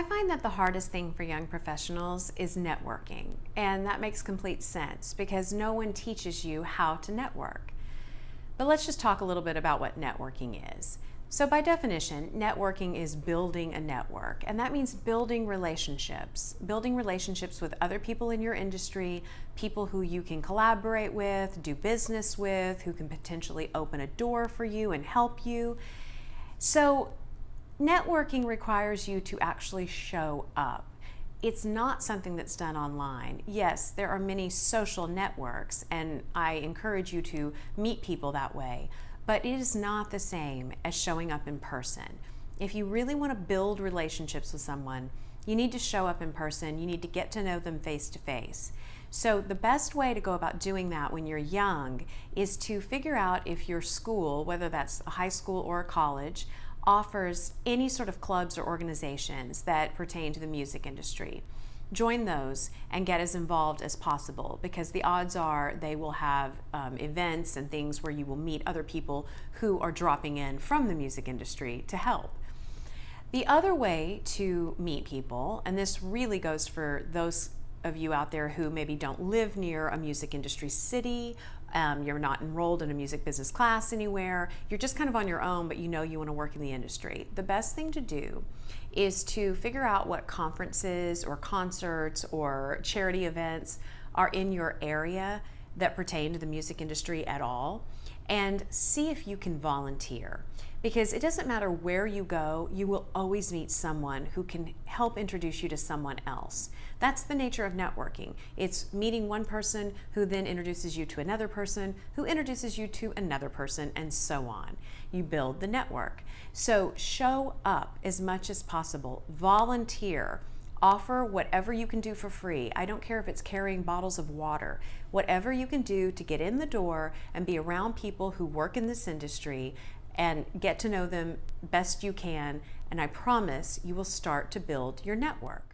I find that the hardest thing for young professionals is networking, and that makes complete sense because no one teaches you how to network. But let's just talk a little bit about what networking is. So by definition, networking is building a network, and that means building relationships with other people in your industry, people who you can collaborate with, do business with, who can potentially open a door for you and help you. So networking requires you to actually show up. It's not something that's done online. Yes, there are many social networks, and I encourage you to meet people that way, but it is not the same as showing up in person. If you really want to build relationships with someone, you need to show up in person. You need to get to know them face to face. So the best way to go about doing that when you're young is to figure out if your school, whether that's a high school or a college, offers any sort of clubs or organizations that pertain to the music industry. Join those and get as involved as possible, because the odds are they will have events and things where you will meet other people who are dropping in from the music industry to help. The other way to meet people, and this really goes for those of you out there who maybe don't live near a music industry city, you're not enrolled in a music business class anywhere, you're just kind of on your own, but you know you want to work in the industry. The best thing to do is to figure out what conferences or concerts or charity events are in your area that pertain to the music industry at all, and see if you can volunteer. Because it doesn't matter where you go, you will always meet someone who can help introduce you to someone else. That's the nature of networking. It's meeting one person who then introduces you to another person, who introduces you to another person, and so on. You build the network. So show up as much as possible. Volunteer. Offer whatever you can do for free. I don't care if it's carrying bottles of water. Whatever you can do to get in the door and be around people who work in this industry and get to know them best you can, and I promise you will start to build your network.